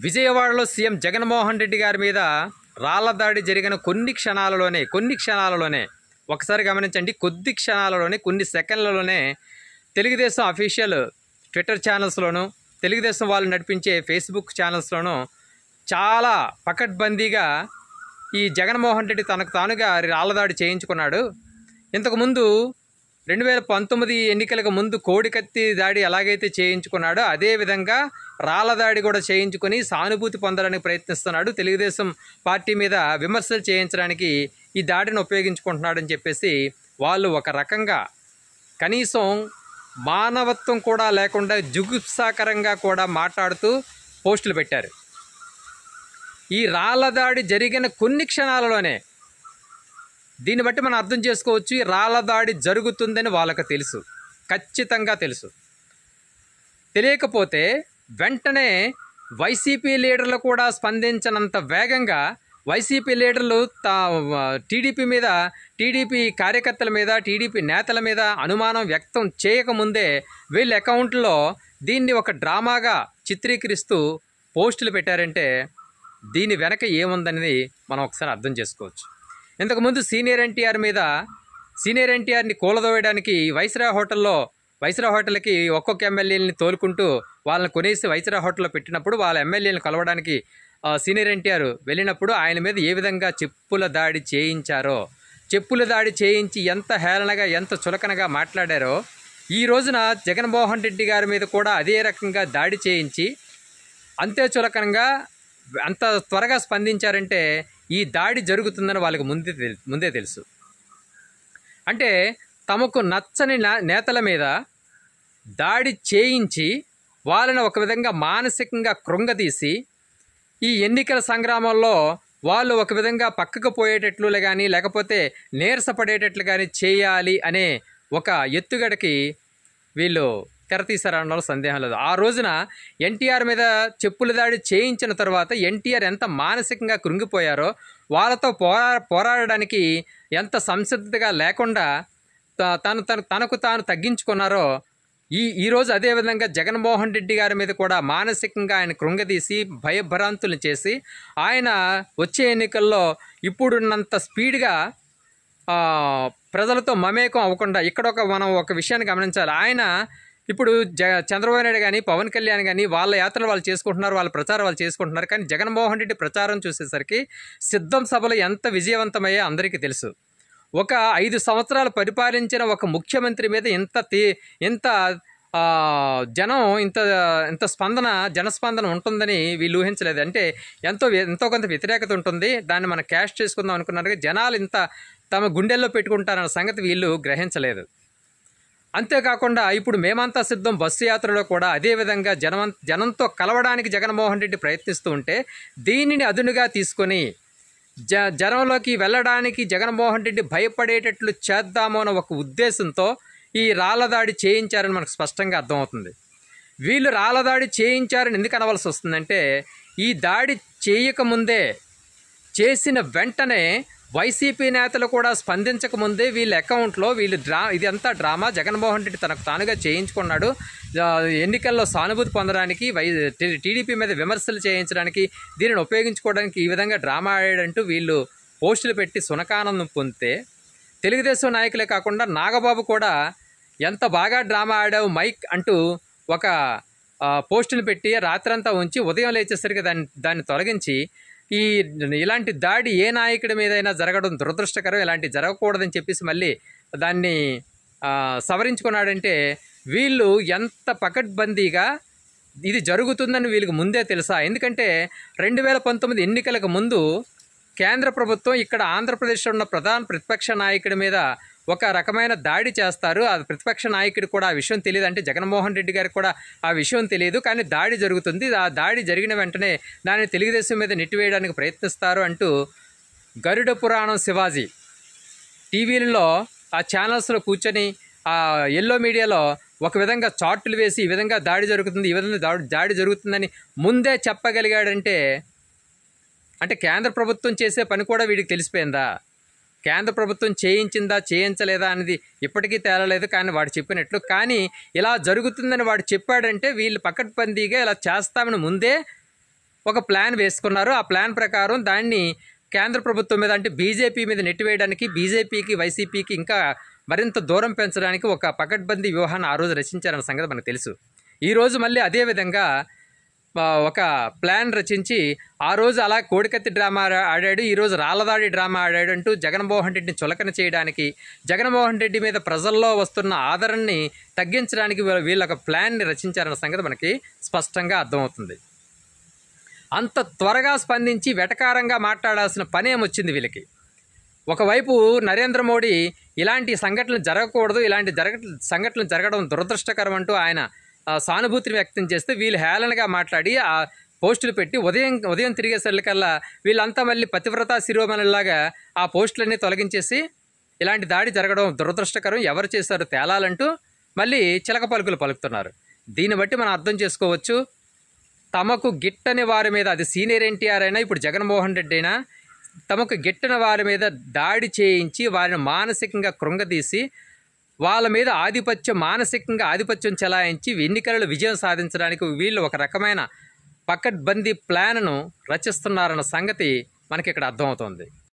విజయవాడలో సీఎం జగన్మోహన్ రెడ్డి గారి మీద రాళ్ల దాడి జరిగిన కొన్ని క్షణాలలోనే ఒకసారి గమనించండి, కొద్ది క్షణాలలోనే, కొన్ని సెకండ్లలోనే తెలుగుదేశం అఫీషియల్ ట్విట్టర్ ఛానల్స్లోనూ, తెలుగుదేశం వాళ్ళు నడిపించే ఫేస్బుక్ ఛానల్స్లోనూ చాలా పకడ్బందీగా ఈ జగన్మోహన్ రెడ్డి తనకు తానుగా రాళ్ల దాడి చేయించుకున్నాడు. ఇంతకుముందు 2019 ఎన్నికలకు ముందు కోడికత్తి దాడి ఎలాగైతే చేయించుకున్నాడో అదేవిధంగా రాళ్ల దాడి కూడా చేయించుకొని సానుభూతి పొందడానికి ప్రయత్నిస్తున్నాడు. తెలుగుదేశం పార్టీ మీద విమర్శలు చేయించడానికి ఈ దాడిని ఉపయోగించుకుంటున్నాడని చెప్పేసి వాళ్ళు ఒక రకంగా కనీసం మానవత్వం కూడా లేకుండా జుగుప్సాకరంగా కూడా మాట్లాడుతూ పోస్టులు పెట్టారు. ఈ రాళ్ల దాడి జరిగిన కొన్ని క్షణాలలోనే దీన్ని బట్టి మనం అర్థం చేసుకోవచ్చు, ఈ రాళ్ల దాడి జరుగుతుందని వాళ్ళకు తెలుసు, ఖచ్చితంగా తెలుసు. తెలియకపోతే వెంటనే వైసీపీ లీడర్లు కూడా స్పందించనంత వేగంగా వైసీపీ లీడర్లు టీడీపీ కార్యకర్తల మీద, టీడీపీ నేతల మీద అనుమానం వ్యక్తం చేయకముందే వీళ్ళ అకౌంట్లో దీన్ని ఒక డ్రామాగా చిత్రీకరిస్తూ పోస్టులు పెట్టారంటే దీని వెనక ఏముందనేది మనం ఒకసారి అర్థం చేసుకోవచ్చు. ఇంతకుముందు సీనియర్ ఎన్టీఆర్ని కూలదోయడానికి వైస్రా హోటల్కి ఒక్కొక్క ఎమ్మెల్యేలని తోలుకుంటూ వాళ్ళని కొనేసి వైస్రా హోటల్లో పెట్టినప్పుడు వాళ్ళ ఎమ్మెల్యేలను కలవడానికి సీనియర్ ఎన్టీఆర్ వెళ్ళినప్పుడు ఆయన మీద ఏ విధంగా చెప్పుల దాడి చేయించి ఎంత హేళనగా, ఎంత చులకనగా మాట్లాడారో ఈ రోజున జగన్మోహన్ రెడ్డి గారి మీద కూడా అదే రకంగా దాడి చేయించి అంతే చులకనగా అంత త్వరగా స్పందించారంటే ఈ దాడి జరుగుతుందని వాళ్ళకి ముందే తెలుసు. అంటే తమకు నచ్చని నేతల మీద దాడి చేయించి వాళ్ళని ఒక విధంగా మానసికంగా కృంగదీసి ఈ ఎన్నికల సంగ్రామంలో వాళ్ళు ఒక విధంగా పక్కకు పోయేటట్లు కానీ లేకపోతే నీరసపడేటట్లు కానీ చేయాలి అనే ఒక ఎత్తుగడకి వీళ్ళు తెరతీశారనడంలో సందేహం లేదు. ఆ రోజున ఎన్టీఆర్ మీద చెప్పుల దాడి చేయించిన తర్వాత ఎన్టీఆర్ ఎంత మానసికంగా కృంగిపోయారో, వాళ్ళతో పోరాడడానికి ఎంత సంసిద్ధతగా లేకుండా తనకు తాను తగ్గించుకున్నారో ఈరోజు అదేవిధంగా జగన్మోహన్ రెడ్డి గారి మీద కూడా మానసికంగా ఆయన కృంగదీసి భయభ్రాంతులు చేసి ఆయన వచ్చే ఎన్నికల్లో ఇప్పుడున్నంత స్పీడ్గా ప్రజలతో మమేకం అవ్వకుండా మనం ఒక విషయాన్ని గమనించాలి. ఆయన ఇప్పుడు చంద్రబాబు నాయుడు కానీ, పవన్ కళ్యాణ్ కానీ వాళ్ళ యాత్రలు వాళ్ళు చేసుకుంటున్నారు, వాళ్ళ ప్రచారం వాళ్ళు చేసుకుంటున్నారు. కానీ జగన్మోహన్ రెడ్డి ప్రచారం చూసేసరికి సిద్ధం సభలు ఎంత విజయవంతమయ్యో అందరికీ తెలుసు. ఒక 5 సంవత్సరాలు పరిపాలించిన ఒక ముఖ్యమంత్రి మీద ఇంత జనస్పందన ఉంటుందని వీళ్ళు ఊహించలేదు. అంటే ఎంతో కొంత వ్యతిరేకత ఉంటుంది, దాన్ని మనం క్యాష్ చేసుకుందాం అనుకున్నారు. జనాలు ఇంత తమ గుండెల్లో పెట్టుకుంటారన్న సంగతి వీళ్ళు గ్రహించలేదు. అంతేకాకుండా ఇప్పుడు మేమంతా సిద్ధం బస్సు యాత్రలో కూడా అదేవిధంగా జనంతో కలవడానికి జగన్మోహన్ రెడ్డి ప్రయత్నిస్తూ ఉంటే దీనిని అదునుగా తీసుకొని జనంలోకి వెళ్ళడానికి జగన్మోహన్ రెడ్డి భయపడేటట్లు చేద్దాము అన్న ఒక ఉద్దేశంతో ఈ రాళ్ల దాడి చేయించారని మనకు స్పష్టంగా అర్థమవుతుంది. వీళ్ళు రాళ్ల దాడి చేయించారని ఎందుకు అనవలసి వస్తుందంటే ఈ దాడి చేయకముందే, చేసిన వెంటనే వైసీపీ నేతలు కూడా స్పందించకముందే వీళ్ళ అకౌంట్లో ఇదంతా డ్రామా, జగన్మోహన్ రెడ్డి తనకు తానుగా చేయించుకున్నాడు, ఎన్నికల్లో సానుభూతి పొందడానికి, టీడీపీ మీద విమర్శలు చేయించడానికి, దీనిని ఉపయోగించుకోవడానికి ఈ విధంగా డ్రామా ఆడాడంటూ వీళ్ళు పోస్టులు పెట్టి సునకానందం పొందితే, తెలుగుదేశం నాయకులే కాకుండా నాగబాబు కూడా ఎంత బాగా డ్రామా ఆడావు మైక్ అంటూ ఒక పోస్టులు పెట్టి రాత్రంతా ఉంచి ఉదయం లేచేసరికి దాన్ని తొలగించి ఇలాంటి దాడి ఏ నాయకుడి మీదైనా జరగడం దురదృష్టకరం, ఇలాంటి జరగకూడదని చెప్పేసి మళ్ళీ దాన్ని సవరించుకున్నాడంటే వీళ్ళు ఎంత పకడ్బందీగా ఇది జరుగుతుందని వీళ్ళకి ముందే తెలుసా? ఎందుకంటే 2019 ఎన్నికలకు ముందు కేంద్ర ప్రభుత్వం ఇక్కడ ఆంధ్రప్రదేశ్లో ఉన్న ప్రధాన ప్రతిపక్ష నాయకుడి మీద ఒక రకమైన దాడి చేస్తారు. ఆ ప్రతిపక్ష నాయకుడు కూడా ఆ విషయం తెలియదు, అంటే జగన్మోహన్ రెడ్డి గారికి కూడా ఆ విషయం తెలియదు. కానీ దాడి జరుగుతుంది, ఆ దాడి జరిగిన వెంటనే దాన్ని తెలుగుదేశం మీద నెట్టివేయడానికి ప్రయత్నిస్తారు అంటూ గరుడ పురాణం శివాజీ టీవీలలో ఆ ఛానల్స్లో కూర్చొని ఆ ఎల్లో మీడియాలో ఒక విధంగా చార్టులు వేసి ఈ విధంగా దాడి జరుగుతుంది, ఈ విధంగా దాడి జరుగుతుందని ముందే చెప్పగలిగాడంటే అంటే కేంద్ర ప్రభుత్వం చేసే పని కూడా వీడికి తెలిసిపోయిందా? కేంద్ర ప్రభుత్వం చేయించిందా చేయించలేదా అనేది ఇప్పటికీ తేలలేదు. కానీ వాడు చెప్పినట్లు కానీ ఇలా జరుగుతుందని వాడు చెప్పాడంటే వీళ్ళు పకడ్బందీగా ఇలా చేస్తామని ముందే ఒక ప్లాన్ వేసుకున్నారు. ఆ ప్లాన్ ప్రకారం దాన్ని కేంద్ర ప్రభుత్వం మీద అంటే బీజేపీ మీద నెట్టివేయడానికి, బీజేపీకి వైసీపీకి ఇంకా మరింత దూరం పెంచడానికి ఒక పకడ్బందీ వ్యూహాన్ని ఆ రోజు రచించారన్న సంగతి మనకు తెలుసు. ఈరోజు మళ్ళీ అదేవిధంగా ఒక ప్లాన్ రచించి ఆ రోజు అలా కోడికత్తి డ్రామా ఆడాడు, ఈరోజు రాళ్ళదాడి డ్రామా ఆడాడు అంటూ జగన్మోహన్ రెడ్డిని చులకన చేయడానికి, జగన్మోహన్ రెడ్డి మీద ప్రజల్లో వస్తున్న ఆదరణని తగ్గించడానికి వీళ్ళు ఒక ప్లాన్ని రచించారన్న సంగతి మనకి స్పష్టంగా అర్థమవుతుంది. అంత త్వరగా స్పందించి వెటకారంగా మాట్లాడాల్సిన పనేమొచ్చింది వీళ్ళకి. ఒకవైపు నరేంద్ర మోడీ ఇలాంటి సంఘటనలు జరగకూడదు, ఇలాంటి సంఘటనలు జరగడం దురదృష్టకరం అంటూ ఆయన సానుభూతిని వ్యక్తం చేస్తే వీళ్ళు హేళనగా మాట్లాడి ఆ పోస్టులు పెట్టి ఉదయం తిరిగేసరికల్లా వీళ్ళంతా మళ్ళీ పతివ్రత శిరోమణిలాగా ఆ పోస్టులన్నీ తొలగించేసి ఇలాంటి దాడి జరగడం దురదృష్టకరం, ఎవరు చేశారో తేలాలంటూ మళ్ళీ చిలక పలుకులు పలుకుతున్నారు. దీన్ని బట్టి మనం అర్థం చేసుకోవచ్చు, తమకు గిట్టని వారి మీద, అది సీనియర్ ఎన్టీఆర్ అయినా ఇప్పుడు జగన్మోహన్ రెడ్డి అయినా, తమకు గిట్టని వారి మీద దాడి చేయించి వారిని మానసికంగా కృంగదీసి వాళ్ళ మీద మానసికంగా ఆధిపత్యం చెలాయించి ఎన్నికలలో విజయం సాధించడానికి వీళ్ళు ఒక రకమైన పకడ్బందీ ప్లాన్ను రచిస్తున్నారన్న సంగతి మనకి ఇక్కడ అర్థమవుతోంది.